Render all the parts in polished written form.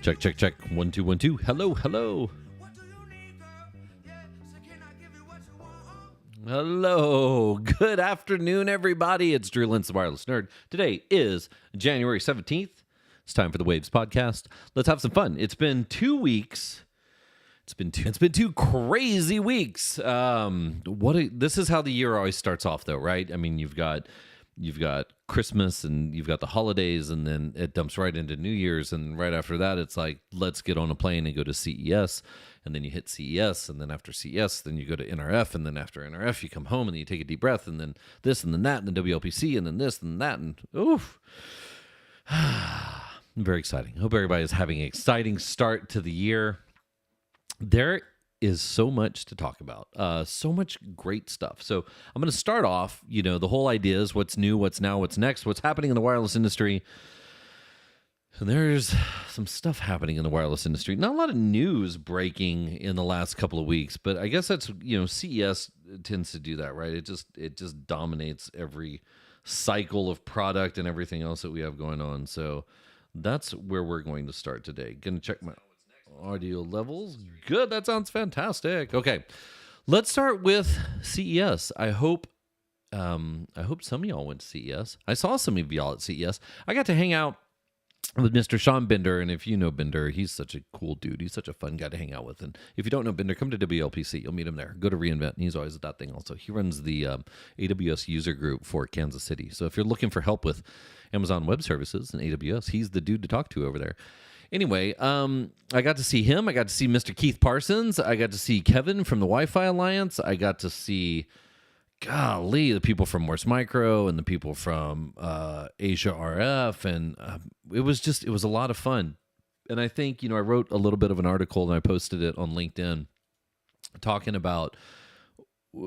Check, check, check. 1, 2, 1, 2. Hello, hello. Hello. Good afternoon, everybody. It's Drew Lentz, the Wireless Nerd. Today is January 17th. It's time for the Waves podcast. Let's have some fun. It's been 2 weeks. It's been two crazy weeks. This is how the year always starts off, though, right? I mean, you've got Christmas and you've got the holidays, and then it dumps right into New Year's, and right after that, it's like, let's get on a plane and go to CES, and then you hit CES, and then after CES, then you go to NRF, and then after NRF, you come home, and then you take a deep breath, and then this, and then that, and then WLPC, and then this, and that, and oof. Very exciting. Hope everybody is having an exciting start to the year. There is so much to talk about, so much great stuff. So I'm going to start off, the whole idea is what's new, what's now, what's next, what's happening in the wireless industry. And there's some stuff happening in the wireless industry. Not a lot of news breaking in the last couple of weeks, but I guess that's, CES tends to do that, right? It just dominates every cycle of product and everything else that we have going on. So that's where we're going to start today. Going to check my audio levels. Good. That sounds fantastic. Okay. Let's start with CES. I hope some of y'all went to CES. I saw some of y'all at CES. I got to hang out with Mr. Sean Bender, and if you know Bender, he's such a cool dude. He's such a fun guy to hang out with. And if you don't know Bender, come to WLPC. You'll meet him there. Go to reInvent, and he's always at that thing also. He runs the AWS user group for Kansas City. So if you're looking for help with Amazon Web Services and AWS, he's the dude to talk to over there. Anyway, I got to see him. I got to see Mr. Keith Parsons. I got to see Kevin from the Wi-Fi Alliance. I got to see, the people from Morse Micro and the people from Asia RF. And it was a lot of fun. And I think, I wrote a little bit of an article and I posted it on LinkedIn talking about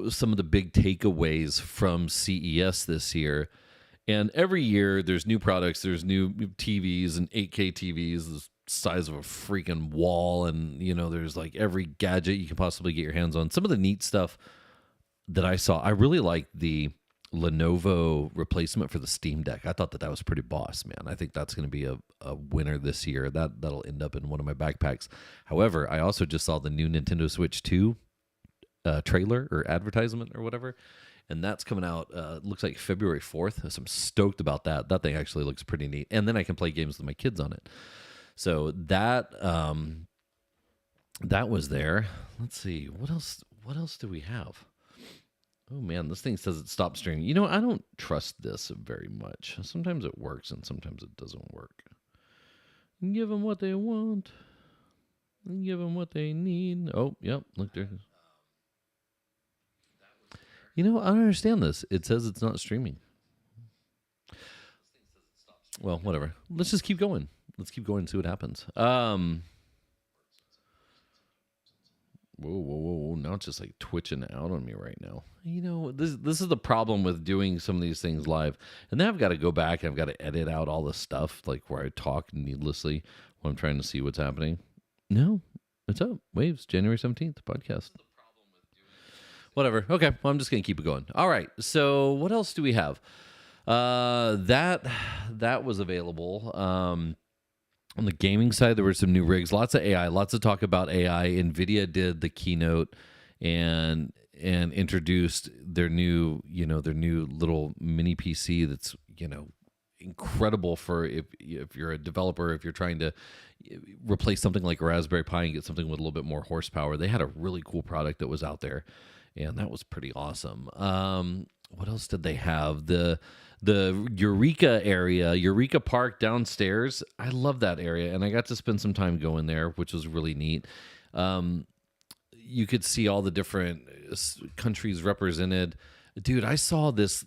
some of the big takeaways from CES this year. And every year there's new products, there's new TVs and 8K TVs, the size of a freaking wall. And, there's like every gadget you can possibly get your hands on. Some of the neat stuff that I saw, I really liked the Lenovo replacement for the Steam Deck. I thought that was pretty boss, man. I think that's going to be a winner this year. That'll end up in one of my backpacks. However, I also just saw the new Nintendo Switch 2 trailer or advertisement or whatever. And that's coming out, looks like February 4th. So I'm stoked about that. That thing actually looks pretty neat. And then I can play games with my kids on it. So that was there. Let's see. What else do we have? Oh, man, this thing says it stopped streaming. I don't trust this very much. Sometimes it works and sometimes it doesn't work. Give them what they want. Give them what they need. Oh, yep. Look there. I don't understand this. It says it's not streaming. Well, whatever. Let's just keep going. Let's keep going and see what happens. Whoa. Now it's just like twitching out on me right now. This is the problem with doing some of these things live. And then I've got to go back and I've got to edit out all the stuff, like where I talk needlessly when I'm trying to see what's happening. No, it's up. Waves, January 17th, podcast. Whatever. Okay. Well, I'm just going to keep it going. All right. So what else do we have? That was available. On the gaming side, there were some new rigs, lots of AI, lots of talk about AI. NVIDIA did the keynote and introduced their new little mini PC that's, incredible for if you're a developer, if you're trying to replace something like a Raspberry Pi and get something with a little bit more horsepower. They had a really cool product that was out there. And that was pretty awesome. What else did they have? The Eureka area, Eureka Park downstairs. I love that area, and I got to spend some time going there, which was really neat. You could see all the different countries represented. Dude, I saw this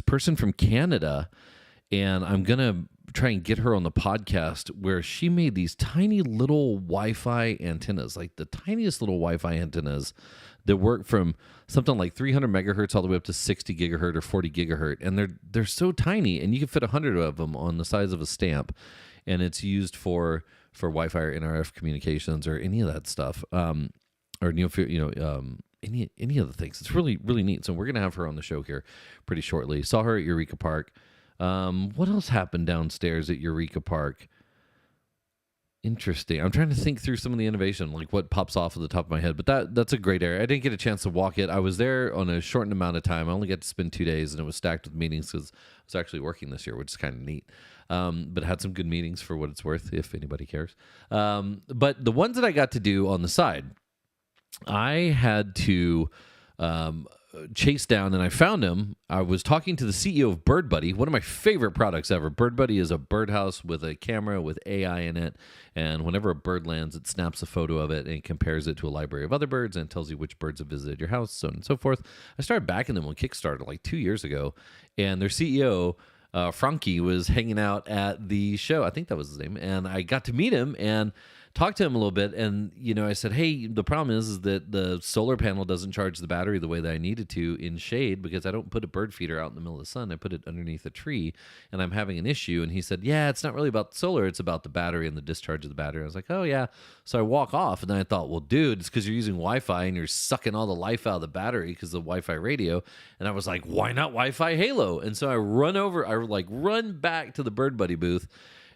person from Canada, and I'm gonna try and get her on the podcast, where she made these tiny little Wi-Fi antennas, like the tiniest little Wi-Fi antennas that work from something like 300 megahertz all the way up to 60 gigahertz or 40 gigahertz. And they're so tiny, and you can fit 100 of them on the size of a stamp. And it's used for Wi-Fi or NRF communications or any of that stuff, or any of the things. It's really, really neat. So we're going to have her on the show here pretty shortly. Saw her at Eureka Park. What else happened downstairs at Eureka Park? Interesting. I'm trying to think through some of the innovation, like what pops off at the top of my head. But that's a great area. I didn't get a chance to walk it. I was there on a shortened amount of time. I only got to spend 2 days, and it was stacked with meetings because I was actually working this year, which is kind of neat. But had some good meetings for what it's worth, if anybody cares. But the ones that I got to do on the side, I had to chase down, and I found him. I was talking to the CEO of BirdBuddy, one of my favorite products ever. BirdBuddy is a birdhouse with a camera with AI in it, and whenever a bird lands, it snaps a photo of it and compares it to a library of other birds and tells you which birds have visited your house, so on and so forth. I started backing them on Kickstarter like 2 years ago, and their CEO, Frankie, was hanging out at the show. I think that was his name, and I got to meet him and talked to him a little bit. And I said, hey, the problem is that the solar panel doesn't charge the battery the way that I needed to in shade, because I don't put a bird feeder out in the middle of the sun. I put it underneath a tree, and I'm having an issue. And he said, yeah, it's not really about the solar, it's about the battery and the discharge of the battery. I was like, oh yeah. So I walk off, and then I thought, well, dude, it's because you're using Wi-Fi and you're sucking all the life out of the battery because of the Wi-Fi radio. And I was like, why not Wi-Fi HaLow? And so I run back to the BirdBuddy booth.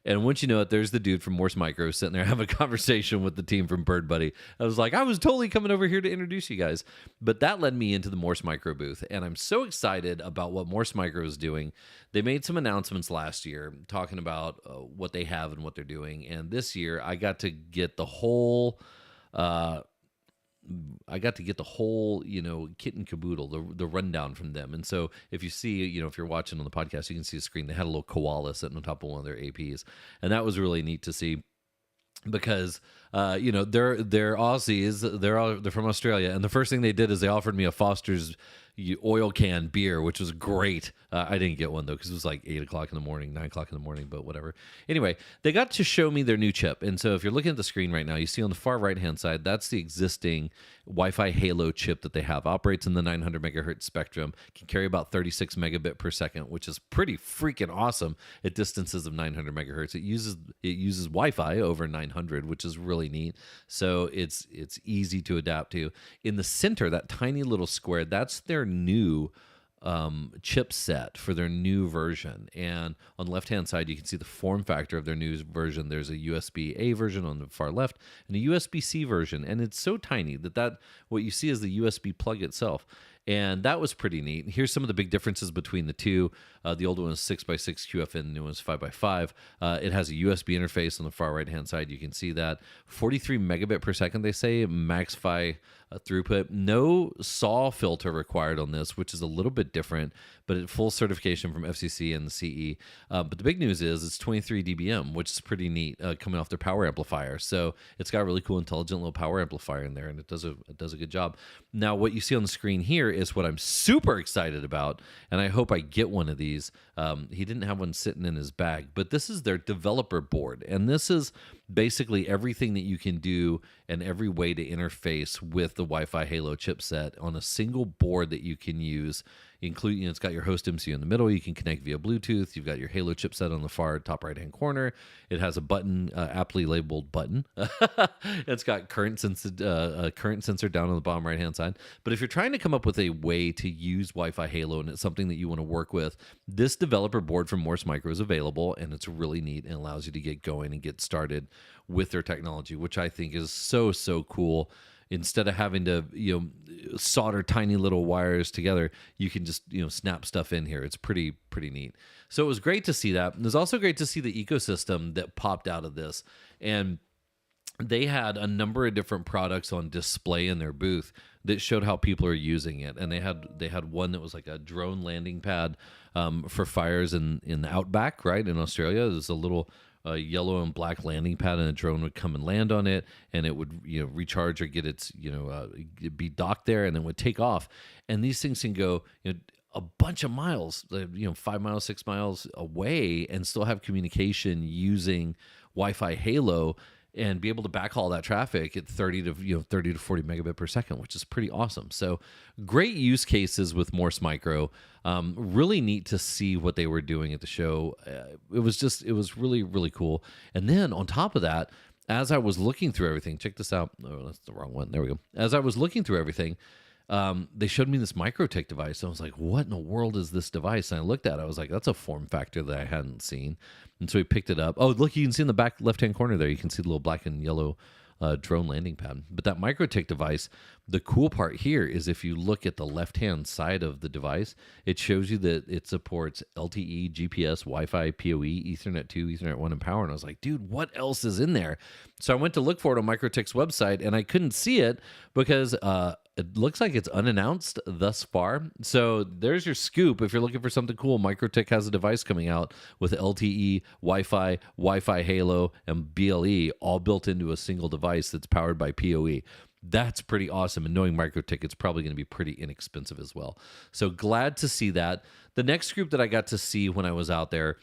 And once you know it, there's the dude from Morse Micro sitting there having a conversation with the team from BirdBuddy. I was like, I was totally coming over here to introduce you guys. But that led me into the Morse Micro booth. And I'm so excited about what Morse Micro is doing. They made some announcements last year talking about what they have and what they're doing. And this year, I got to get the whole kit and caboodle, the rundown from them. And so if you see, if you're watching on the podcast, you can see the screen. They had a little koala sitting on top of one of their APs. And that was really neat to see, because they're Aussies, they're from Australia, and the first thing they did is they offered me a Foster's oil can beer, which was great. I didn't get one though, because it was like 8 o'clock in the morning, 9 o'clock in the morning, but whatever. Anyway, they got to show me their new chip. And so if you're looking at the screen right now, you see on the far right hand side, that's the existing Wi-Fi HaLow chip that they have. Operates in the 900 megahertz spectrum, can carry about 36 megabit per second, which is pretty freaking awesome at distances of 900 megahertz. It uses Wi-Fi over 900, which is really neat. So it's easy to adapt to. In the center, that tiny little square, that's their new chipset for their new version. And on the left-hand side, you can see the form factor of their new version. There's a USB-A version on the far left and a USB-C version. And it's so tiny that what you see is the USB plug itself. And that was pretty neat. Here's some of the big differences between the two. The old one is 6x6 QFN, the new one is 5x5. It has a USB interface on the far right-hand side. You can see that. 43 megabit per second, they say, max-fi throughput. No SAW filter required on this, which is a little bit different, but it's full certification from FCC and the CE. But the big news is it's 23 dBm, which is pretty neat, coming off their power amplifier. So it's got a really cool, intelligent little power amplifier in there, and it does a good job. Now, what you see on the screen here is what I'm super excited about, and I hope I get one of these. He didn't have one sitting in his bag, but this is their developer board, and this is basically everything that you can do and every way to interface with the Wi-Fi HaLow chipset on a single board that you can use. Including, it's got your host MCU in the middle. You can connect via Bluetooth. You've got your HaLow chipset on the far top right-hand corner. It has a button, aptly labeled button. It's got current sensor down on the bottom right-hand side. But if you're trying to come up with a way to use Wi-Fi HaLow and it's something that you want to work with, this developer board from Morse Micro is available, and it's really neat and allows you to get going and get started with their technology, which I think is so, so cool. Instead of having to, solder tiny little wires together, you can just, snap stuff in here. It's pretty neat. So it was great to see that. It was also great to see the ecosystem that popped out of this. And they had a number of different products on display in their booth that showed how people are using it. And they had one that was like a drone landing pad for fires in the outback, right, in Australia. There's a little yellow and black landing pad, and a drone would come and land on it, and it would recharge or get its be docked there, and then would take off. And these things can go a bunch of miles, 5 miles, 6 miles away, and still have communication using Wi-Fi HaLow, and be able to backhaul that traffic at 30 to 40 megabit per second, which is pretty awesome. So great use cases with Morse Micro. Really neat to see what they were doing at the show. It was really, really cool. And then on top of that, as I was looking through everything, check this out. Oh, that's the wrong one. There we go. As I was looking through everything, they showed me this Microtech device. I was like, what in the world is this device? And I looked at it. I was like, that's a form factor that I hadn't seen. And so we picked it up. Oh, look, you can see in the back left-hand corner there, you can see the little black and yellow drone landing pad. But that Microtech device, the cool part here is if you look at the left-hand side of the device, it shows you that it supports LTE, GPS, Wi-Fi, PoE, Ethernet 2, Ethernet 1, and power. And I was like, dude, what else is in there? So I went to look for it on Microtech's website, and I couldn't see it because it looks like it's unannounced thus far. So there's your scoop. If you're looking for something cool, Microtech has a device coming out with LTE, Wi-Fi, Wi-Fi HaLow, and BLE all built into a single device that's powered by PoE. That's pretty awesome. And knowing Microtech, it's probably going to be pretty inexpensive as well. So glad to see that. The next group that I got to see when I was out there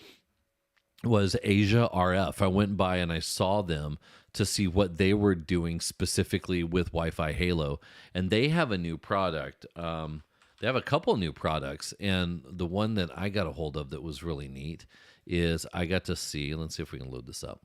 was Asia RF. I went by and I saw them to see what they were doing specifically with Wi-Fi HaLow. And they have a new product. They have a couple new products. And the one that I got a hold of that was really neat is I got to see, let's see if we can load this up.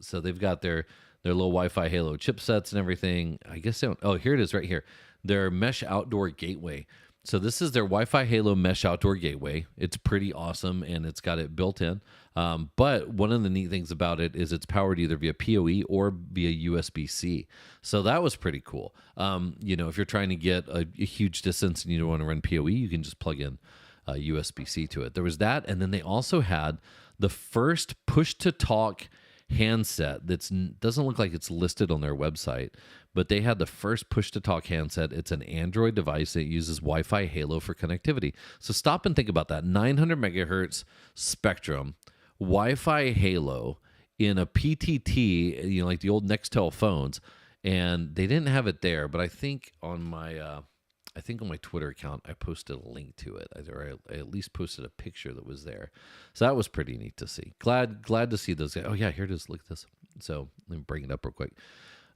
So they've got their little Wi-Fi HaLow chipsets and everything. I guess they don't, oh, here it is right here. Their mesh outdoor gateway. So this is their Wi-Fi HaLow mesh outdoor gateway. It's pretty awesome, and it's got it built in. But one of the neat things about it is it's powered either via PoE or via USB-C. So that was pretty cool. If you're trying to get a huge distance and you don't want to run PoE, you can just plug in USB-C to it. There was that, and then they also had the first push-to-talk handset that doesn't look like it's listed on their website, but they had the first push-to-talk handset. It's an Android device that uses Wi-Fi HaLow for connectivity. So stop and think about that. 900 megahertz spectrum, Wi-Fi HaLow in a PTT, like the old Nextel phones, and they didn't have it there, but I think on my Twitter account, I posted a link to it, or I at least posted a picture that was there. So that was pretty neat to see. Glad to see those guys. Oh yeah, here it is. Look at this. So let me bring it up real quick.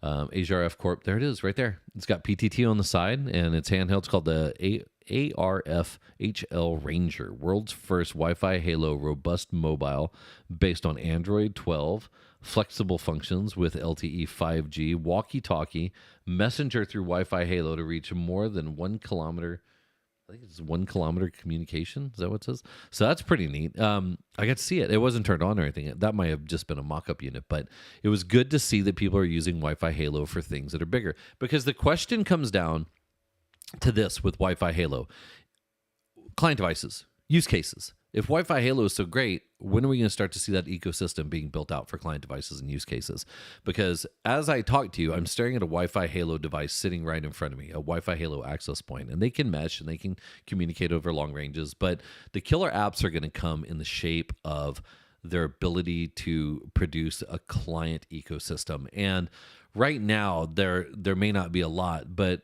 Asia RF Corp. There it is, right there. It's got PTT on the side, and it's handheld. It's called the ARF HL Ranger, world's first Wi-Fi HaLow robust mobile based on Android 12. Flexible functions with LTE 5G, walkie-talkie, messenger through Wi-Fi HaLow to reach more than 1 kilometer. I think it's 1 kilometer communication. Is that what it says? So that's pretty neat. I got to see it. It wasn't turned on or anything. That might have just been a mock-up unit, but it was good to see that people are using Wi-Fi HaLow for things that are bigger. Because the question comes down to this with Wi-Fi HaLow. Client devices, use cases. If Wi-Fi HaLow is so great, when are we going to start to see that ecosystem being built out for client devices and use cases? Because as I talk to you, I'm staring at a Wi-Fi HaLow device sitting right in front of me, a Wi-Fi HaLow access point, and they can mesh and they can communicate over long ranges. But the killer apps are going to come in the shape of their ability to produce a client ecosystem. And right now, there may not be a lot, but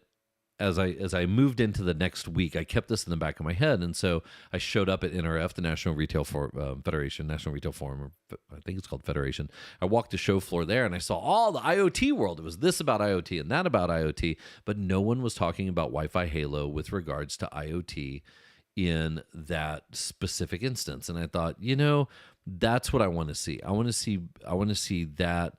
as I moved into the next week, I kept this in the back of my head, and so I showed up at NRF, the National Retail Federation, National Retail Forum, or I think it's called Federation. I walked the show floor there, and I saw all the IoT world. It was this about IoT and that about IoT, but no one was talking about Wi-Fi HaLow with regards to IoT in that specific instance. And I thought, that's what I want to see. I want to see that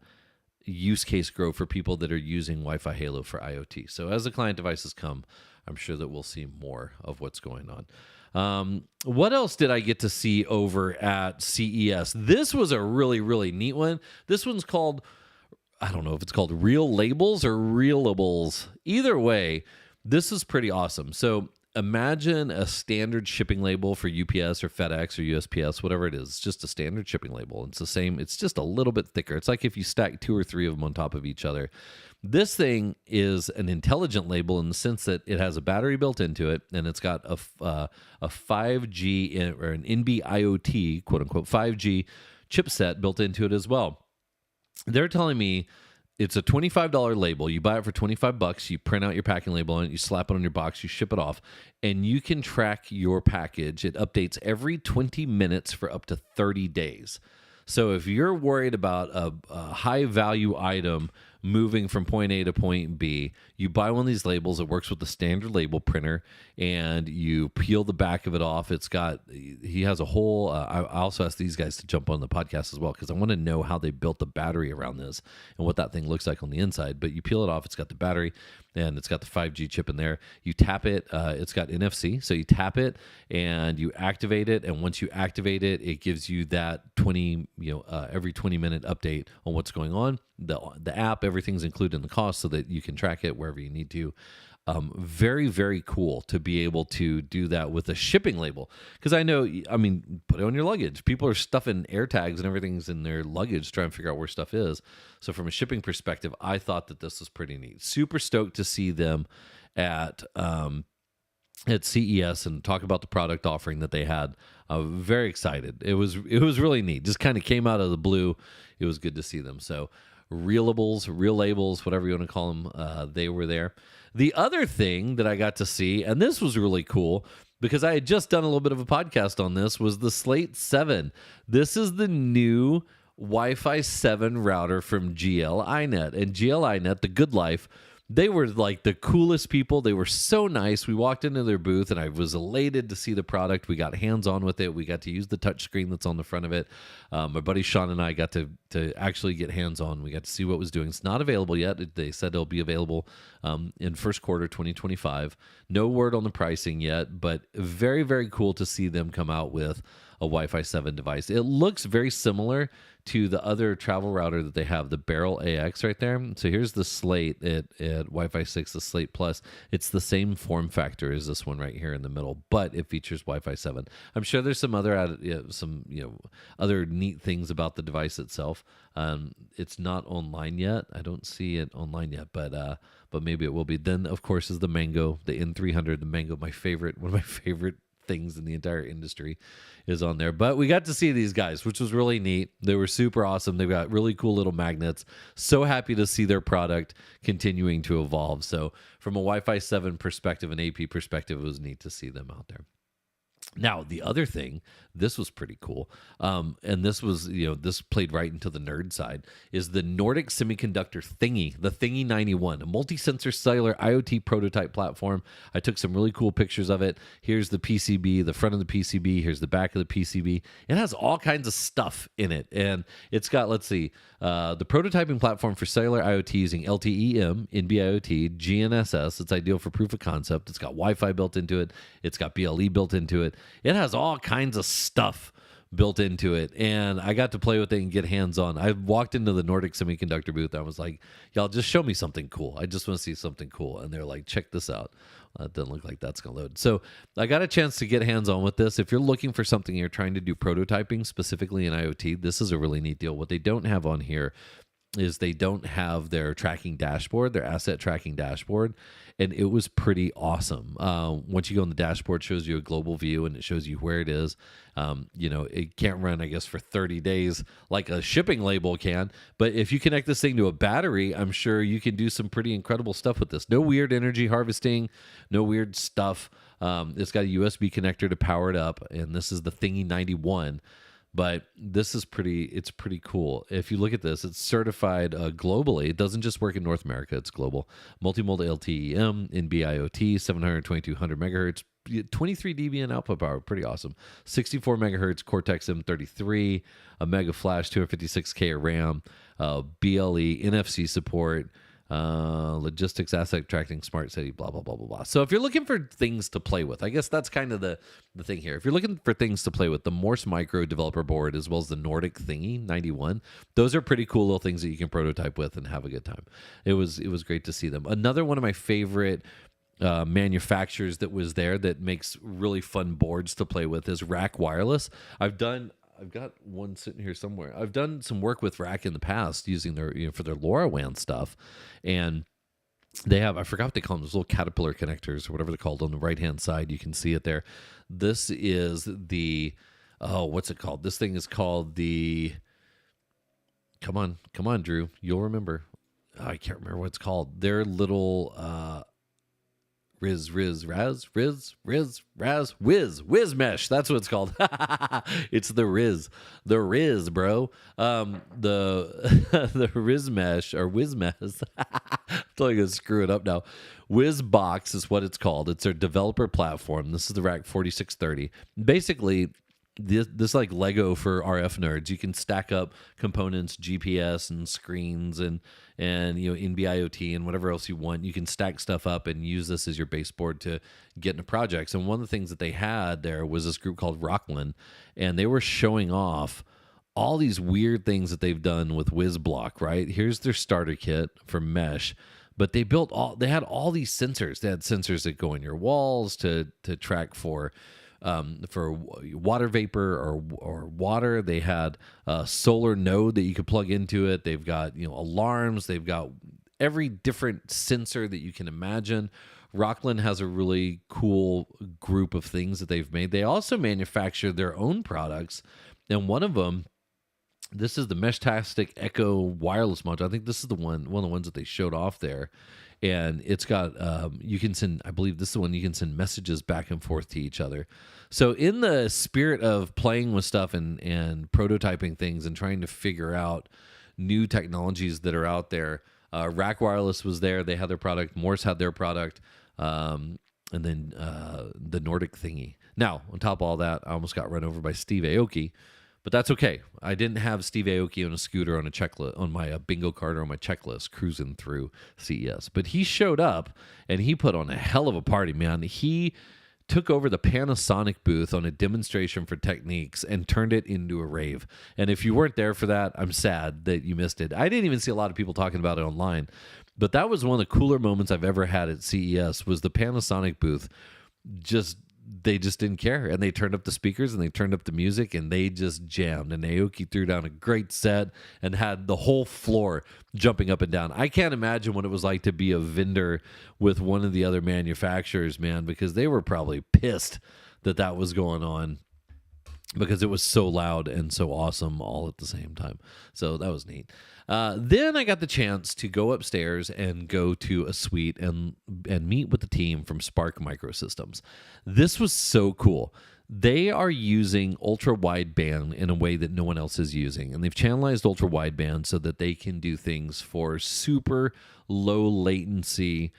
use case grow for people that are using Wi-Fi HaLow for IoT. So as the client devices come, I'm sure that we'll see more of what's going on. What else did I get to see over at CES? This was a really, really neat one. This one's called, I don't know if it's called Real Labels or Reelables. Either way, this is pretty awesome. So imagine a standard shipping label for UPS or FedEx or USPS, whatever it is. It's just a standard shipping label. It's the same. It's just a little bit thicker. It's like if you stack 2 or 3 of them on top of each other. This thing is an intelligent label in the sense that it has a battery built into it, and it's got a 5G or an NB IoT, quote unquote, 5G chipset built into it as well. They're telling me it's a $25 label. You buy it for $25. You print out your packing label on it. You slap it on your box. You ship it off. And you can track your package. It updates every 20 minutes for up to 30 days. So if you're worried about a high-value item moving from point A to point B, you buy one of these labels. It works with the standard label printer, and you peel the back of it off. He has a whole, I also asked these guys to jump on the podcast as well because I want to know how they built the battery around this and what that thing looks like on the inside. But you peel it off. It's got the battery. and it's got the 5G chip in there. You tap it, it's got NFC, so you tap it and you activate it, and once you activate it, it gives you that every 20-minute update on what's going on. The app, everything's included in the cost so that you can track it wherever you need to. Very, very cool to be able to do that with a shipping label. Because I know, put it on your luggage. People are stuffing air tags and everything's in their luggage trying to figure out where stuff is. So from a shipping perspective, I thought that this was pretty neat. Super stoked to see them at CES and talk about the product offering that they had. Very excited. It was really neat. Just kind of came out of the blue. It was good to see them. So reelables, real labels, whatever you want to call them, they were there. The other thing that I got to see, and this was really cool because I had just done a little bit of a podcast on this, was the Slate 7. This is the new Wi-Fi 7 router from GL.iNet. And GL.iNet, the good life, they were like the coolest people. They were so nice. We walked into their booth and I was elated to see the product. We got hands-on with it. We got to use the touch screen that's on the front of it. My buddy Sean and I got to actually get hands-on. We got to see what it was doing. It's not available yet. They said it'll be available in first quarter 2025. No word on the pricing yet, but very, very cool to see them come out with a Wi-Fi 7 device. It looks very similar to the other travel router that they have, the Barrel AX right there. So here's the Slate at Wi-Fi 6, the Slate Plus. It's the same form factor as this one right here in the middle, but it features Wi-Fi 7. I'm sure there's some other other neat things about the device itself. It's not online yet. I don't see it online yet, but maybe it will be. Then of course is the Mango, the N300, the Mango, one of my favorite things in the entire industry is on there. But we got to see these guys, which was really neat. They were super awesome. They've got really cool little magnets. So happy to see their product continuing to evolve. So from a Wi-Fi 7 perspective, an AP perspective, it was neat to see them out there. Now, the other thing, this was pretty cool, and this was, this played right into the nerd side, is the Nordic Semiconductor Thingy, the Thingy 91, a multi-sensor cellular IoT prototype platform. I took some really cool pictures of it. Here's the PCB, the front of the PCB. Here's the back of the PCB. It has all kinds of stuff in it, and it's got, the prototyping platform for cellular IoT using LTE-M, NB-IoT, GNSS. It's ideal for proof of concept. It's got Wi-Fi built into it. It's got BLE built into it. It has all kinds of stuff built into it, and I got to play with it and get hands-on. I walked into the Nordic Semiconductor booth. I was like, y'all, just show me something cool. I just want to see something cool. And they're like, check this out. It doesn't look like that's going to load. So I got a chance to get hands-on with this. If you're looking for something, you're trying to do prototyping, specifically in IoT, this is a really neat deal. What they don't have on here is they don't have their tracking dashboard, their asset tracking dashboard, and it was pretty awesome. Once you go on the dashboard, it shows you a global view, and it shows you where it is. It can't run, I guess, for 30 days like a shipping label can, but if you connect this thing to a battery, I'm sure you can do some pretty incredible stuff with this. No weird energy harvesting, no weird stuff. It's got a USB connector to power it up, and this is the Thingy 91. But this is it's pretty cool. If you look at this, it's certified globally. It doesn't just work in North America, it's global. Multimodal LTE-M, NB-IoT, 700-2200 megahertz, 23 dB in output power, pretty awesome. 64 megahertz Cortex M33, a mega flash, 256K of RAM, BLE, NFC support, logistics, asset tracking, smart city, blah, blah, blah, blah, blah. So if you're looking for things to play with, I guess that's kind of the thing here. If you're looking for things to play with, the Morse Micro developer board, as well as the Nordic Thingy 91, those are pretty cool little things that you can prototype with and have a good time. It was great to see them. Another one of my favorite manufacturers that was there that makes really fun boards to play with is Rack Wireless. I've got one sitting here somewhere. I've done some work with Rack in the past using their, for their LoRaWAN stuff. And they have, I forgot what they call them, those little caterpillar connectors or whatever they're called on the right-hand side. You can see it there. This is the, what's it called? This thing is called the, come on, Drew. You'll remember. I can't remember what it's called. Their little, Wiz Mesh. That's what it's called. It's the Riz, bro. The Riz Mesh or Wiz Mesh. I'm totally gonna screw it up now. Wiz Box is what it's called. It's their developer platform. This is the Rack 4630. Basically, this like Lego for RF nerds. You can stack up components, GPS and screens and NB-IoT and whatever else you want. You can stack stuff up and use this as your baseboard to get into projects. And one of the things that they had there was this group called Rocklin, and they were showing off all these weird things that they've done with WizBlock, right? Here's their starter kit for mesh. But they had all these sensors. They had sensors that go in your walls to track for water vapor or water. They had a solar node that you could plug into it. They've got alarms. They've got every different sensor that you can imagine. Rocklin has a really cool group of things that they've made. They also manufacture their own products, and one of them, this is the Meshtastic Echo wireless module. I think this is one of the ones that they showed off there. And it's got, you can send, I believe this is the one you can send messages back and forth to each other. So in the spirit of playing with stuff and prototyping things and trying to figure out new technologies that are out there, Rack Wireless was there. They had their product. Morse had their product. And then the Nordic thingy. Now, on top of all that, I almost got run over by Steve Aoki. But that's okay. I didn't have Steve Aoki on a scooter on a checklist, on my bingo card or on my checklist cruising through CES. But he showed up and he put on a hell of a party, man. He took over the Panasonic booth on a demonstration for Techniques and turned it into a rave. And if you weren't there for that, I'm sad that you missed it. I didn't even see a lot of people talking about it online. But that was one of the cooler moments I've ever had at CES was the Panasonic booth. They just didn't care, and they turned up the speakers and they turned up the music and they just jammed, and Aoki threw down a great set and had the whole floor jumping up and down. I can't imagine what it was like to be a vendor with one of the other manufacturers, man, because they were probably pissed that was going on because it was so loud and so awesome all at the same time. So that was neat. Then I got the chance to go upstairs and go to a suite and meet with the team from Spark Microsystems. This was so cool. They are using ultra wideband in a way that no one else is using, and they've channelized ultra wideband so that they can do things for super low latency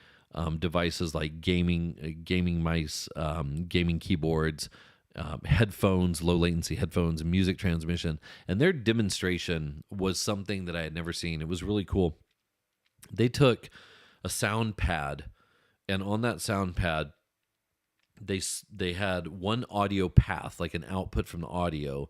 devices like gaming mice, gaming keyboards, headphones, low latency headphones, music transmission. And their demonstration was something that I had never seen. It was really cool. They took a sound pad, and on that sound pad, they had one audio path, like an output from the audio,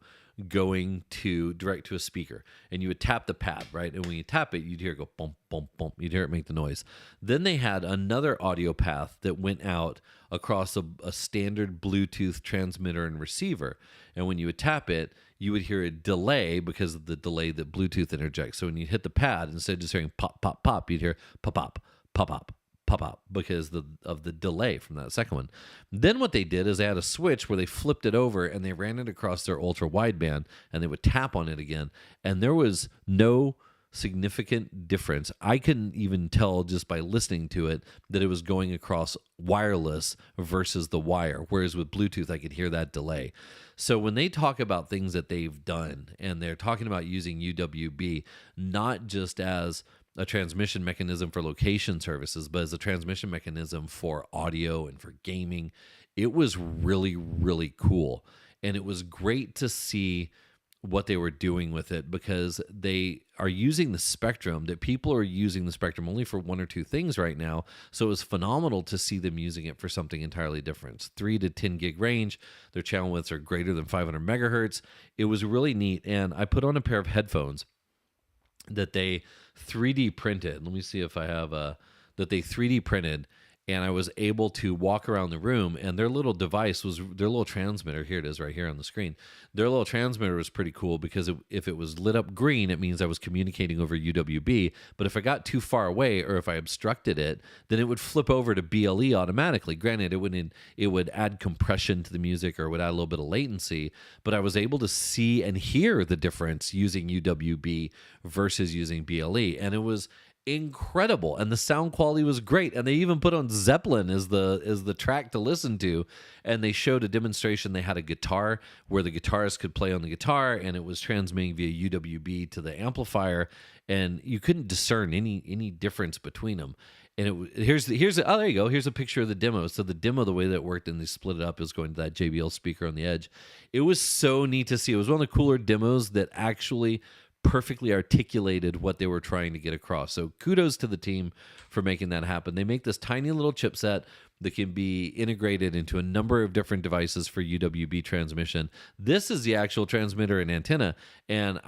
going to direct to a speaker, and you would tap the pad, right? And when you tap it, you'd hear it go bump, bump, bump. You'd hear it make the noise. Then they had another audio path that went out across a standard Bluetooth transmitter and receiver. And when you would tap it, you would hear a delay because of the delay that Bluetooth interjects. So when you hit the pad, instead of just hearing pop, pop, pop, you'd hear pop, pop, pop, pop, pop up because of the delay from that second one. Then what they did is they had a switch where they flipped it over and they ran it across their ultra wideband, and they would tap on it again, and there was no significant difference. I couldn't even tell just by listening to it that it was going across wireless versus the wire, whereas with Bluetooth I could hear that delay. So when they talk about things that they've done, and they're talking about using UWB not just as a transmission mechanism for location services, but as a transmission mechanism for audio and for gaming, it was really, really cool. And it was great to see what they were doing with it, because they are using the spectrum that people are using the spectrum only for one or two things right now. So it was phenomenal to see them using it for something entirely different. It's 3 to 10 gig range. Their channel widths are greater than 500 megahertz. It was really neat. And I put on a pair of headphones that they 3D printed. Let me see if I have that they 3D printed, and I was able to walk around the room, and their little device was their little transmitter. Here it is right here on the screen. Their little transmitter was pretty cool because if it was lit up green, it means I was communicating over UWB. But if I got too far away or if I obstructed it, then it would flip over to BLE automatically. Granted, it would add compression to the music or would add a little bit of latency, but I was able to see and hear the difference using UWB versus using BLE, and it was incredible, and the sound quality was great. And they even put on Zeppelin as the track to listen to, and they showed a demonstration. They had a guitar where the guitarist could play on the guitar, and it was transmitting via UWB to the amplifier, and you couldn't discern any difference between them. And oh, there you go. Here's a picture of the demo. So the demo, the way that it worked, and they split it up, is going to that JBL speaker on the edge. It was so neat to see. It was one of the cooler demos that actually perfectly articulated what they were trying to get across. So kudos to the team for making that happen. They make this tiny little chipset that can be integrated into a number of different devices for UWB transmission. This is the actual transmitter and antenna, and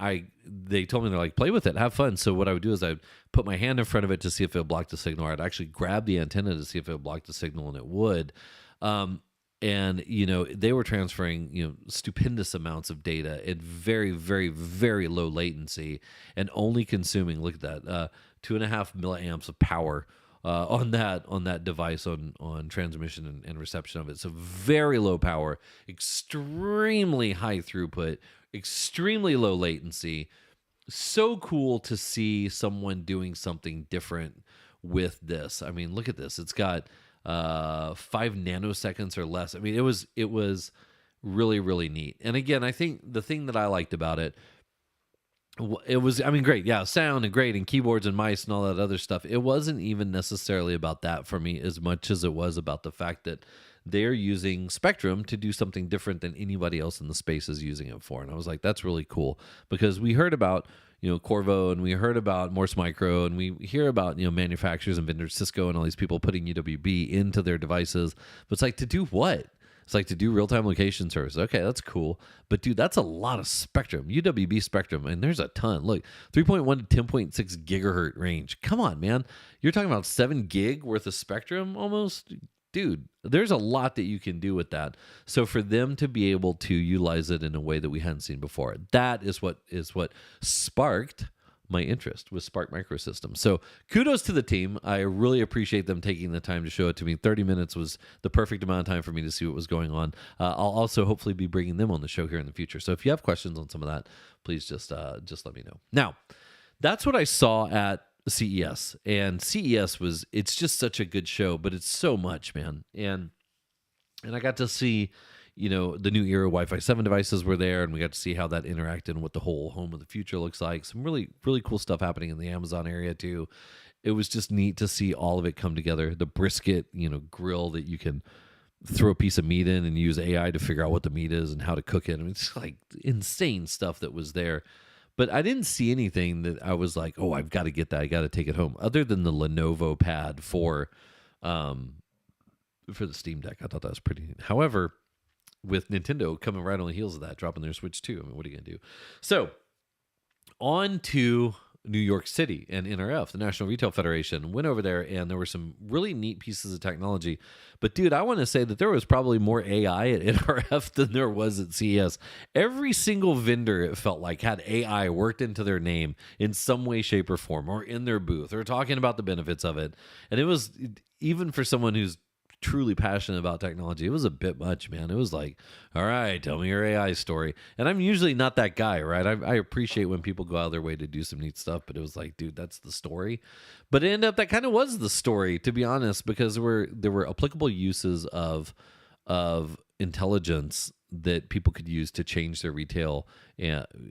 they told me, they're like, play with it, have fun. So what I would do is I'd put my hand in front of it to see if it would block the signal, or I'd actually grab the antenna to see if it would block the signal, and it would. And, they were transferring, stupendous amounts of data at very, very, very low latency, and only consuming, look at that, 2.5 milliamps of power on that device on transmission and reception of it. So very low power, extremely high throughput, extremely low latency. So cool to see someone doing something different with this. I mean, look at this. It's got 5 nanoseconds or less. I mean, it was really, really neat. And again, I think the thing that I liked about it was, I mean, great. Yeah, sound and great, and keyboards and mice and all that other stuff. It wasn't even necessarily about that for me as much as it was about the fact that they're using Spectrum to do something different than anybody else in the space is using it for. And I was like, that's really cool, because we heard about, Qorvo, and we heard about Morse Micro, and we hear about, manufacturers and vendors, Cisco and all these people putting UWB into their devices. But it's like, to do what? It's like to do real-time location service. Okay, that's cool. But, dude, that's a lot of spectrum, UWB spectrum, and there's a ton. Look, 3.1 to 10.6 gigahertz range. Come on, man. You're talking about 7 gig worth of spectrum almost? Dude, there's a lot that you can do with that. So for them to be able to utilize it in a way that we hadn't seen before, that is what sparked my interest with Spark Microsystems. So kudos to the team. I really appreciate them taking the time to show it to me. 30 minutes was the perfect amount of time for me to see what was going on. I'll also hopefully be bringing them on the show here in the future. So if you have questions on some of that, please just let me know. Now, that's what I saw at CES. And CES it's just such a good show, but it's so much, man. And I got to see, the new era Wi-Fi 7 devices were there, and we got to see how that interacted and what the whole home of the future looks like. Some really, really cool stuff happening in the Amazon area too. It was just neat to see all of it come together. The brisket, grill that you can throw a piece of meat in and use AI to figure out what the meat is and how to cook it. I mean, it's like insane stuff that was there. But I didn't see anything that I was like, oh, I've got to get that. I got to take it home. Other than the Lenovo pad for the Steam Deck. I thought that was pretty neat. However, with Nintendo coming right on the heels of that, dropping their Switch 2, I mean, what are you going to do? So, on to New York City and NRF, the National Retail Federation. Went over there, and there were some really neat pieces of technology. But, dude, I want to say that there was probably more AI at NRF than there was at CES. Every single vendor, it felt like, had AI worked into their name in some way, shape, or form, or in their booth, or talking about the benefits of it. And it was, even for someone who's truly passionate about technology, it was a bit much, man. It was like, all right, tell me your AI story. And I'm usually not that guy, right? I appreciate when people go out of their way to do some neat stuff, but it was like, dude, that's the story. But it ended up, that kind of was the story, to be honest, because there were applicable uses of intelligence that people could use to change their retail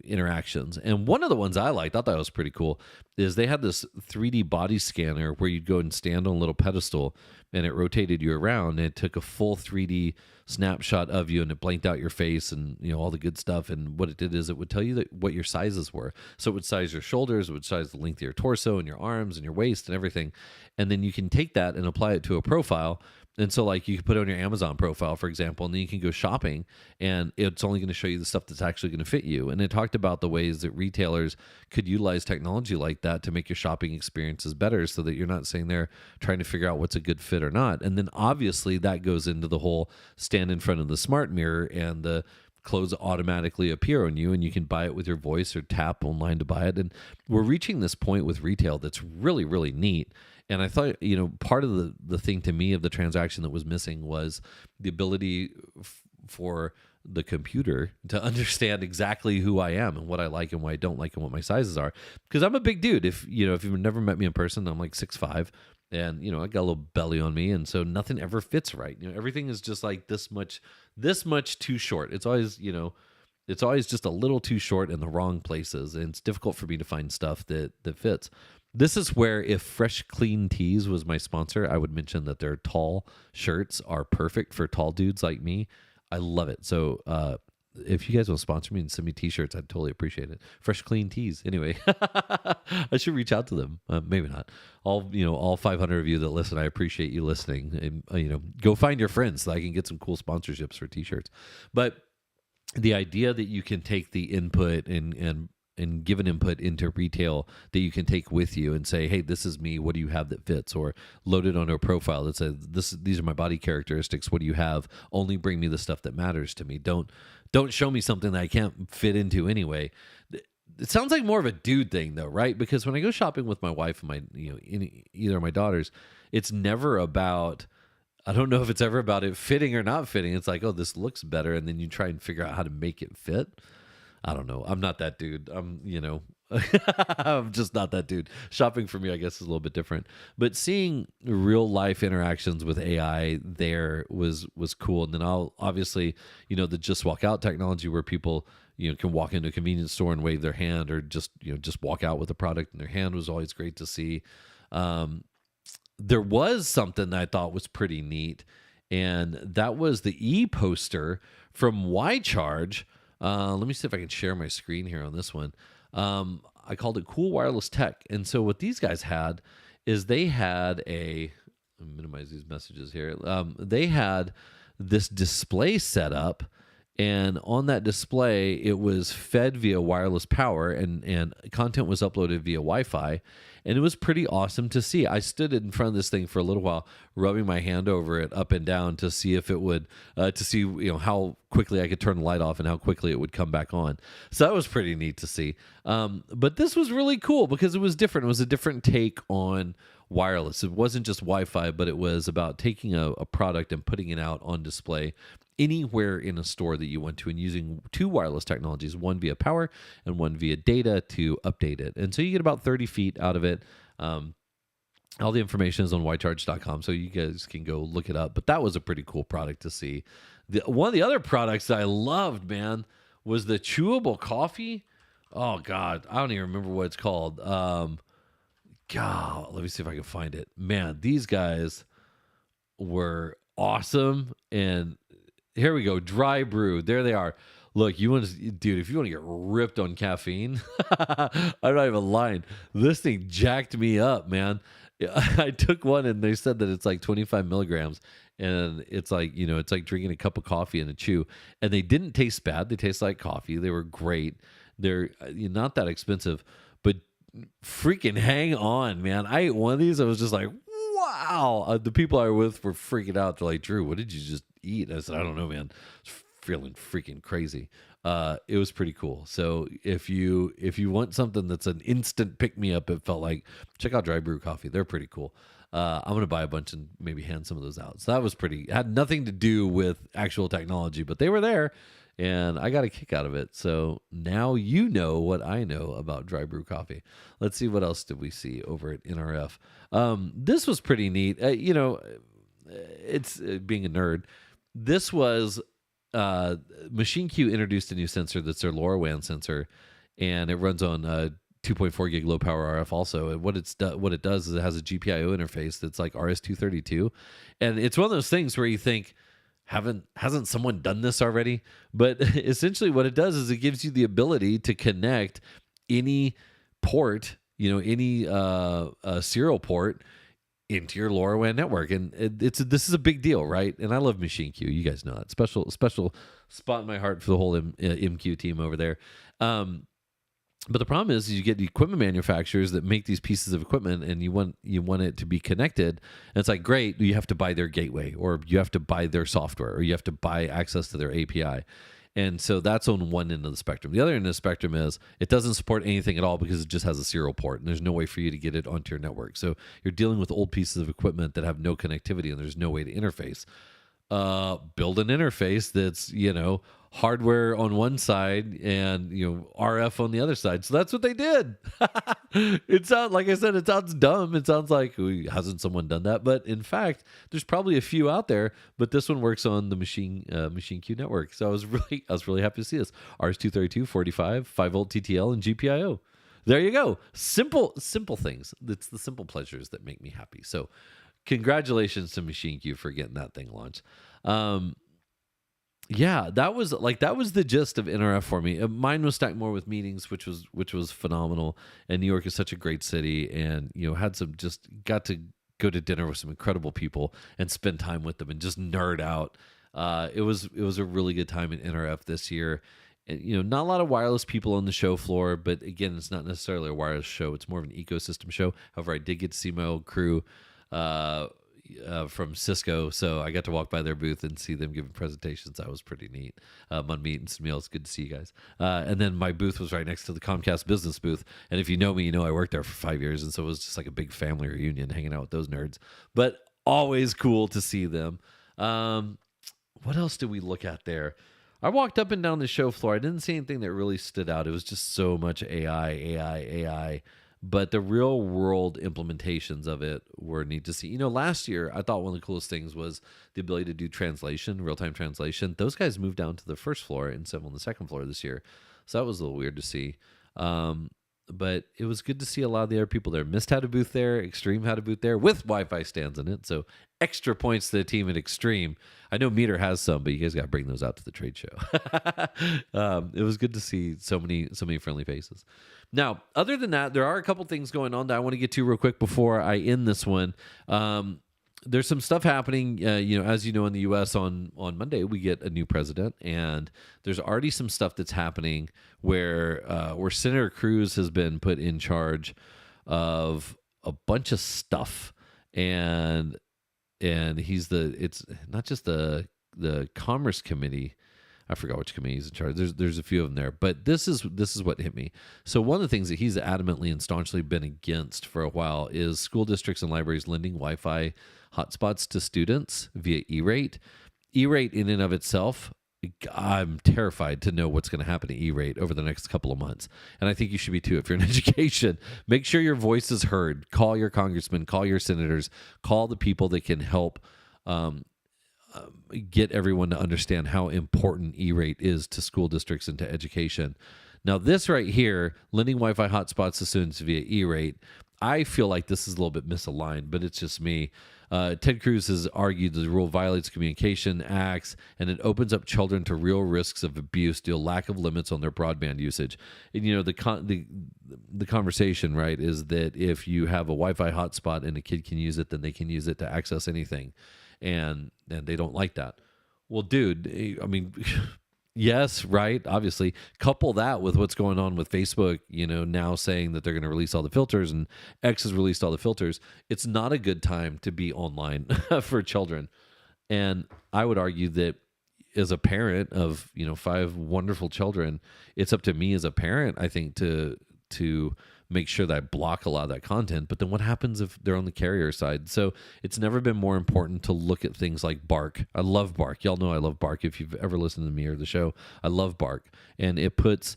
interactions. And one of the ones I liked, thought that was pretty cool, is they had this 3D body scanner where you'd go and stand on a little pedestal, and it rotated you around, and it took a full 3D snapshot of you, and it blanked out your face and all the good stuff. And what it did is it would tell you what your sizes were. So it would size your shoulders, it would size the length of your torso and your arms and your waist and everything. And then you can take that and apply it to a profile. And so, like, you can put it on your Amazon profile, for example, and then you can go shopping, and it's only going to show you the stuff that's actually going to fit you. And it talked about the ways that retailers could utilize technology like that to make your shopping experiences better, so that you're not sitting there trying to figure out what's a good fit or not. And then, obviously, that goes into the whole stand in front of the smart mirror, and the clothes automatically appear on you, and you can buy it with your voice or tap online to buy it. And we're reaching this point with retail that's really, really neat. And I thought, part of the thing to me of the transaction that was missing was the ability for the computer to understand exactly who I am and what I like and what I don't like and what my sizes are. Because I'm a big dude. If you've never met me in person, I'm like 6'5", and I got a little belly on me, and so nothing ever fits right. Everything is just like this much too short. It's always just a little too short in the wrong places, and it's difficult for me to find stuff that fits. This is where if Fresh Clean Tees was my sponsor, I would mention that their tall shirts are perfect for tall dudes like me. I love it. So if you guys will sponsor me and send me t-shirts, I'd totally appreciate it. Fresh Clean Tees. Anyway, I should reach out to them. Maybe not. All 500 of you that listen, I appreciate you listening. And go find your friends so I can get some cool sponsorships for t-shirts. But the idea that you can take the input and give an input into retail that you can take with you and say, hey, this is me. What do you have that fits? Or load it onto a profile that says, these are my body characteristics. What do you have? Only bring me the stuff that matters to me. Don't show me something that I can't fit into anyway. It sounds like more of a dude thing though, right? Because when I go shopping with my wife and either of my daughters, it's never about, I don't know if it's ever about it fitting or not fitting. It's like, oh, this looks better. And then you try and figure out how to make it fit. I don't know. I'm not that dude. I'm just not that dude. Shopping for me, I guess, is a little bit different. But seeing real life interactions with AI there was cool. And then obviously, the just walk out technology where people, can walk into a convenience store and wave their hand or just walk out with a product in their hand was always great to see. There was something that I thought was pretty neat, and that was the e-poster from YCharge. Let me see if I can share my screen here on this one. I called it Cool Wireless Tech. And so what these guys had is they had let me minimize these messages here. They had this display set up, and on that display, it was fed via wireless power and content was uploaded via Wi-Fi. And it was pretty awesome to see. I stood in front of this thing for a little while, rubbing my hand over it up and down to see if it would, to see how quickly I could turn the light off and how quickly it would come back on. So that was pretty neat to see. But this was really cool because it was different. It was a different take on wireless. It wasn't just Wi-Fi, but it was about taking a product and putting it out on display anywhere in a store that you went to and using two wireless technologies, one via power and one via data to update it. And so you get about 30 feet out of it. All the information is on ycharge.com, so you guys can go look it up. But that was a pretty cool product to see. One of the other products that I loved, man, was the chewable coffee. Oh, God, I don't even remember what it's called. God, let me see if I can find it. Man, these guys were awesome. And here we go. Dry brew. There they are. Look, if you want to get ripped on caffeine, I'm not even lying. This thing jacked me up, man. I took one and they said that it's like 25 milligrams. And it's like, it's like drinking a cup of coffee and a chew. And they didn't taste bad. They taste like coffee. They were great. They're not that expensive, but freaking hang on, man. I ate one of these. I was just like, wow. The people I was with were freaking out. They're like, Drew, what did you just eat? I said, I don't know, man. Feeling freaking crazy. It was pretty cool. So if you want something that's an instant pick me up, it felt like, check out Dry Brew Coffee. They're pretty cool. I'm gonna buy a bunch and maybe hand some of those out. So that was had nothing to do with actual technology, but they were there and I got a kick out of it. So now you know what I know about Dry Brew Coffee. Let's see, what else did we see over at NRF. This was pretty neat. It's being a nerd. This was Machine Q introduced a new sensor that's their LoRaWAN sensor, and it runs on 2.4 gig low power RF also. And what it does is it has a GPIO interface that's like RS-232, and it's one of those things where you think, hasn't someone done this already? But essentially what it does is it gives you the ability to connect any port, any serial port into your LoRaWAN network. And this is a big deal, right? And I love Machine Q. You guys know that. Special spot in my heart for the whole MQ team over there. But the problem is you get the equipment manufacturers that make these pieces of equipment, and you want it to be connected. And it's like, great, you have to buy their gateway, or you have to buy their software, or you have to buy access to their API. And so that's on one end of the spectrum. The other end of the spectrum is it doesn't support anything at all because it just has a serial port, and there's no way for you to get it onto your network. So you're dealing with old pieces of equipment that have no connectivity, and there's no way to interface. Build an interface that's, hardware on one side and, RF on the other side. So that's what they did. It sounds, like I said, it sounds dumb. It sounds like, hasn't someone done that? But in fact, there's probably a few out there, but this one works on the Machine Q network. So I was really happy to see this. RS-232, 45, 5 volt TTL, and GPIO. There you go. Simple things. It's the simple pleasures that make me happy. So congratulations to Machine Q for getting that thing launched. Yeah, that was the gist of NRF for me. Mine was stacked more with meetings, which was phenomenal. And New York is such a great city, and had some, just got to go to dinner with some incredible people and spend time with them and just nerd out. It was a really good time in NRF this year. And, not a lot of wireless people on the show floor, but again, it's not necessarily a wireless show. It's more of an ecosystem show. However, I did get to see my old crew from Cisco, so I got to walk by their booth and see them giving presentations. That was pretty neat. Munmeet and Smeel, it's good to see you guys. And then my booth was right next to the Comcast business booth. And if you know me, I worked there for 5 years, and so it was just like a big family reunion hanging out with those nerds. But always cool to see them. What else did we look at there? I walked up and down the show floor. I didn't see anything that really stood out. It was just so much AI. But the real world implementations of it were neat to see. Last year, I thought one of the coolest things was the ability to do translation, real-time translation. Those guys moved down to the first floor instead of on the second floor this year. So that was a little weird to see. But it was good to see a lot of the other people there. Mist had a booth there. Extreme had a booth there with Wi-Fi stands in it. So extra points to the team at Extreme. I know Meter has some, but you guys got to bring those out to the trade show. It was good to see so many friendly faces. Now, other than that, there are a couple things going on that I want to get to real quick before I end this one. There's some stuff happening, as you know, in the U.S. on Monday, we get a new president, and there's already some stuff that's happening where Senator Cruz has been put in charge of a bunch of stuff, and it's not just the Commerce Committee. I forgot which committee he's in charge. There's a few of them there, but this is what hit me. So one of the things that he's adamantly and staunchly been against for a while is school districts and libraries lending Wi-Fi hotspots to students via E-rate. E-rate in and of itself, I'm terrified to know what's going to happen to E-rate over the next couple of months. And I think you should be too. If you're in education, make sure your voice is heard. Call your congressmen, call your senators, call the people that can help get everyone to understand how important E-rate is to school districts and to education. Now, this right here, lending Wi-Fi hotspots to students via E-rate, I feel like this is a little bit misaligned, but it's just me. Ted Cruz has argued the rule violates communication acts, and it opens up children to real risks of abuse due to lack of limits on their broadband usage. And the conversation, right, is that if you have a Wi-Fi hotspot and a kid can use it, then they can use it to access anything. And they don't like that. Well, dude, I mean, yes, right, obviously. Couple that with what's going on with Facebook, now saying that they're going to release all the filters, and X has released all the filters. It's not a good time to be online for children. And I would argue that as a parent of, 5 wonderful children, it's up to me as a parent, I think, to make sure that I block a lot of that content. But then what happens if they're on the carrier side? So it's never been more important to look at things like Bark. I love Bark. Y'all know I love Bark. If you've ever listened to me or the show, I love Bark. And it puts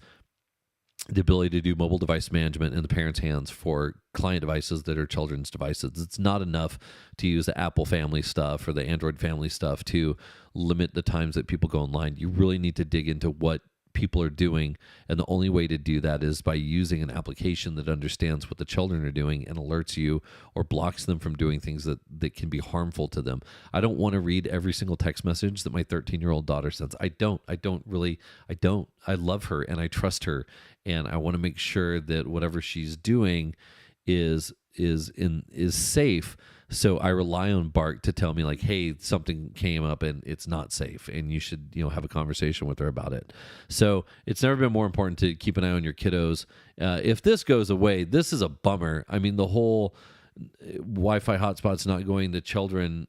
the ability to do mobile device management in the parents' hands for client devices that are children's devices. It's not enough to use the Apple family stuff or the Android family stuff to limit the times that people go online. You really need to dig into what people are doing, and the only way to do that is by using an application that understands what the children are doing and alerts you or blocks them from doing things that can be harmful to them. I don't want to read every single text message that my 13-year-old daughter sends. I don't. I love her and I trust her, and I want to make sure that whatever she's doing is safe. So I rely on Bark to tell me, like, hey, something came up and it's not safe, and you should, have a conversation with her about it. So it's never been more important to keep an eye on your kiddos. If this goes away, this is a bummer. I mean, the whole Wi-Fi hotspots not going to children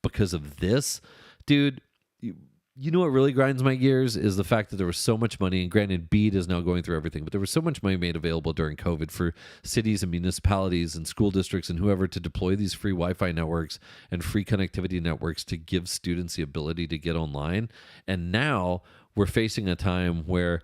because of this, dude. You know what really grinds my gears is the fact that there was so much money, and granted, BEAD is now going through everything, but there was so much money made available during COVID for cities and municipalities and school districts and whoever to deploy these free Wi-Fi networks and free connectivity networks to give students the ability to get online. And now we're facing a time where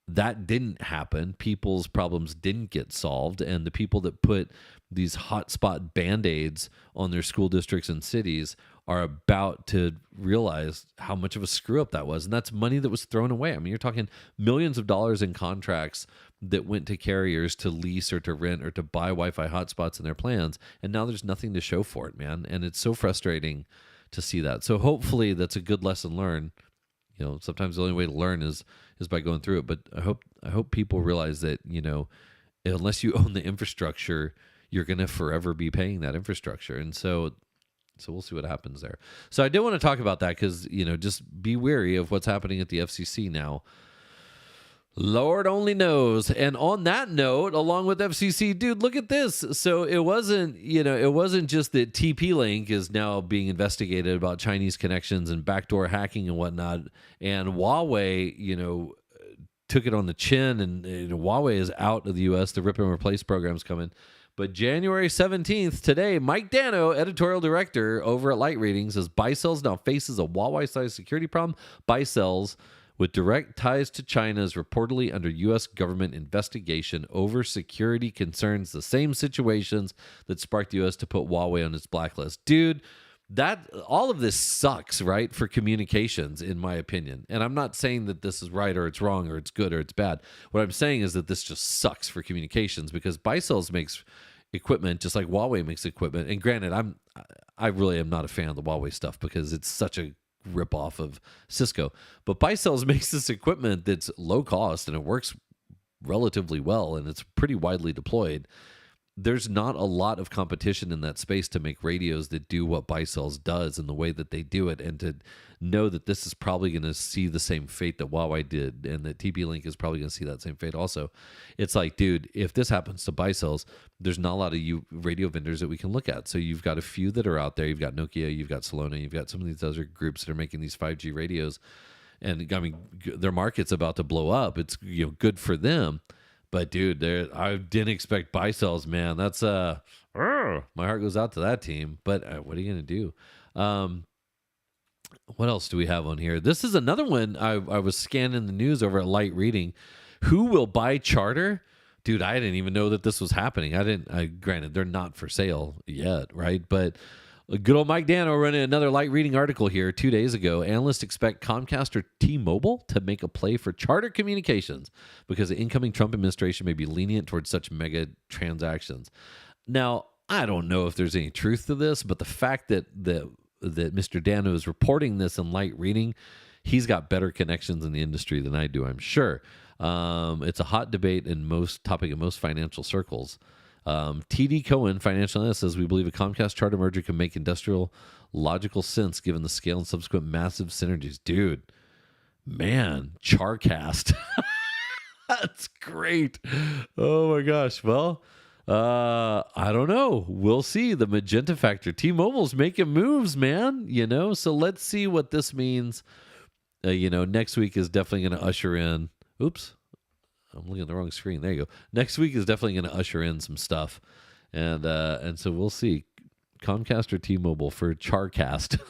that didn't happen. People's problems didn't get solved, and the people that put these hotspot band-aids on their school districts and cities are about to realize how much of a screw up that was. And that's money that was thrown away. I mean, you're talking millions of dollars in contracts that went to carriers to lease or to rent or to buy Wi-Fi hotspots in their plans, and now there's nothing to show for it, man. And it's so frustrating to see that. So hopefully that's a good lesson learned. Sometimes the only way to learn is by going through it. But I hope people realize that, unless you own the infrastructure, you're going to forever be paying that infrastructure. And so we'll see what happens there. So I did want to talk about that because, just be wary of what's happening at the FCC now. Lord only knows. And on that note, along with FCC, dude, look at this. So it wasn't just that TP-Link is now being investigated about Chinese connections and backdoor hacking and whatnot. And Huawei, took it on the chin, and Huawei is out of the U.S. The rip and replace program's coming. But January 17th, today, Mike Dano, editorial director over at Light Reading, says Buy-Cells now faces a Huawei-sized security problem. Buy-Cells with direct ties to China is reportedly under U.S. government investigation over security concerns, the same situations that sparked the U.S. to put Huawei on its blacklist. Dude, all of this sucks, right, for communications, in my opinion. And I'm not saying that this is right or it's wrong or it's good or it's bad. What I'm saying is that this just sucks for communications because Buy-Cells makes equipment just like Huawei makes equipment. And granted, I really am not a fan of the Huawei stuff because it's such a ripoff of Cisco. But Buy-Cells makes this equipment that's low cost and it works relatively well and it's pretty widely deployed. There's not a lot of competition in that space to make radios that do what Buy-Cells does in the way that they do it, and to know that this is probably going to see the same fate that Huawei did and that TP-Link is probably going to see that same fate also. It's like, dude, if this happens to Buy-Cells, there's not a lot of radio vendors that we can look at. So you've got a few that are out there. You've got Nokia, you've got Solona, you've got some of these other groups that are making these 5G radios. And I mean, their market's about to blow up. It's good for them. But dude, I didn't expect Buy-Cells, man. That's my heart goes out to that team. But what are you gonna do? What else do we have on here? This is another one. I was scanning the news over at Light Reading. Who will buy Charter? Dude, I didn't even know that this was happening. Granted, they're not for sale yet, right? But good old Mike Dano running another Light Reading article here 2 days ago. Analysts expect Comcast or T-Mobile to make a play for Charter Communications because the incoming Trump administration may be lenient towards such mega transactions. Now, I don't know if there's any truth to this, but the fact that Mr. Dano is reporting this in Light Reading, he's got better connections in the industry than I do, I'm sure. It's a hot debate in most financial circles. TD Cohen, financial analyst, says we believe a Comcast Charter merger can make industrial logical sense given the scale and subsequent massive synergies. Dude, man, Charcast. That's great. Oh my gosh. Well, I don't know. We'll see. The magenta factor. T-Mobile's making moves, man. So let's see what this means. Next week is definitely going to usher in. Oops. I'm looking at the wrong screen. There you go. Next week is definitely going to usher in some stuff. And so we'll see. Comcast or T-Mobile for Charcast.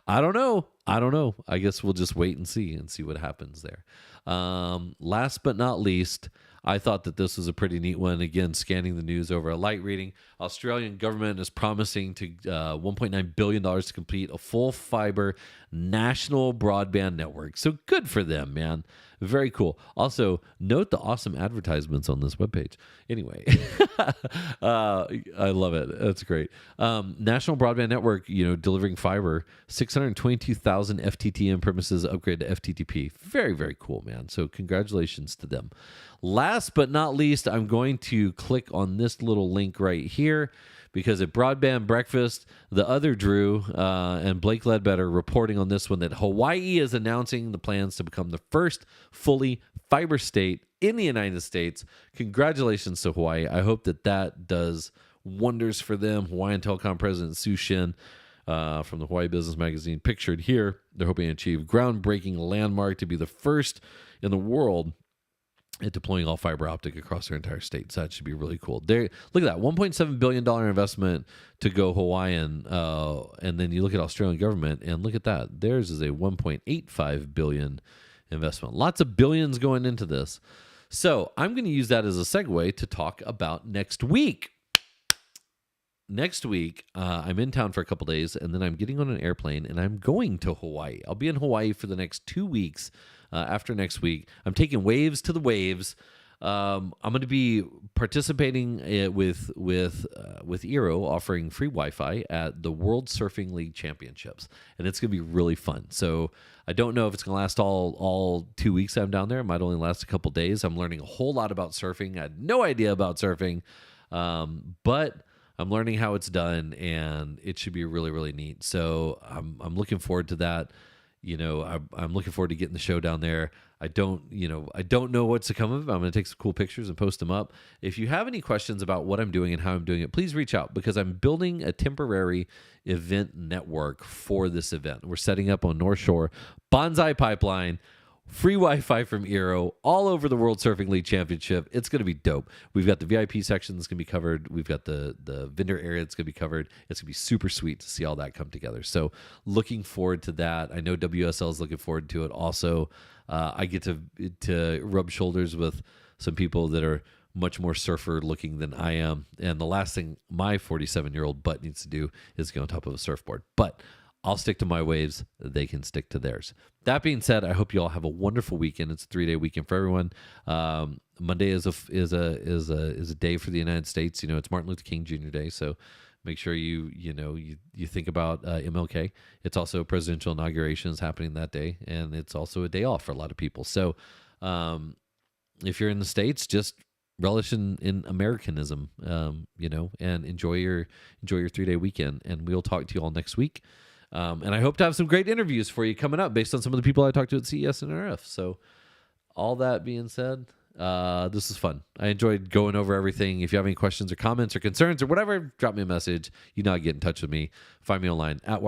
I don't know. I guess we'll just wait and see what happens there. Last but not least, I thought that this was a pretty neat one. Again, scanning the news over a Light Reading. Australian government is promising to $1.9 billion to complete a full fiber national broadband network. So good for them, man. Very cool. Also, note the awesome advertisements on this webpage. Anyway, I love it. That's great. National broadband network, delivering fiber, 622,000 FTTM premises upgrade to FTTP. Very, very cool, man. So congratulations to them. Last but not least, I'm going to click on this little link right here because at Broadband Breakfast, the other Drew and Blake Ledbetter reporting on this one that Hawaii is announcing the plans to become the first fully fiber state in the United States. Congratulations to Hawaii. I hope that does wonders for them. Hawaiian Telecom President Su Shin from the Hawaii Business Magazine pictured here. They're hoping to achieve groundbreaking landmark to be the first in the world at deploying all fiber optic across their entire state. So that should be really cool. Look at that, $1.7 billion investment to go Hawaiian. And then you look at Australian government and look at that. Theirs is a $1.85 billion investment. Lots of billions going into this. So I'm going to use that as a segue to talk about next week. Next week, I'm in town for a couple days, and then I'm getting on an airplane, and I'm going to Hawaii. I'll be in Hawaii for the next 2 weeks. after next week. I'm taking waves to the waves. I'm going to be participating with Eero offering free Wi-Fi at the World Surfing League Championships, and it's going to be really fun. So I don't know if it's going to last all 2 weeks I'm down there. It might only last a couple days. I'm learning a whole lot about surfing. I had no idea about surfing, but I'm learning how it's done, and it should be really, really neat. So I'm looking forward to that. I'm looking forward to getting the show down there. I don't know what's to come of it. I'm going to take some cool pictures and post them up. If you have any questions about what I'm doing and how I'm doing it, please reach out, because I'm building a temporary event network for this event. We're setting up on North Shore, Bonsai Pipeline, free Wi-Fi from Eero, all over the World Surfing League Championship. It's going to be dope. We've got the VIP section that's going to be covered. We've got the vendor area that's going to be covered. It's going to be super sweet to see all that come together. So looking forward to that. I know WSL is looking forward to it also. I get to rub shoulders with some people that are much more surfer looking than I am. And the last thing my 47-year-old butt needs to do is go on top of a surfboard. But I'll stick to my waves. They can stick to theirs. That being said, I hope you all have a wonderful weekend. It's a 3-day weekend for everyone. Monday is a day for the United States. It's Martin Luther King Jr. Day, so make sure you think about MLK. It's also presidential inauguration is happening that day, and it's also a day off for a lot of people. So if you're in the States, just relish in Americanism, and enjoy your 3-day weekend. And we'll talk to you all next week. And I hope to have some great interviews for you coming up based on some of the people I talked to at CES and NRF. So all that being said, this is fun. I enjoyed going over everything. If you have any questions or comments or concerns or whatever, drop me a message. You know how to get in touch with me. Find me online at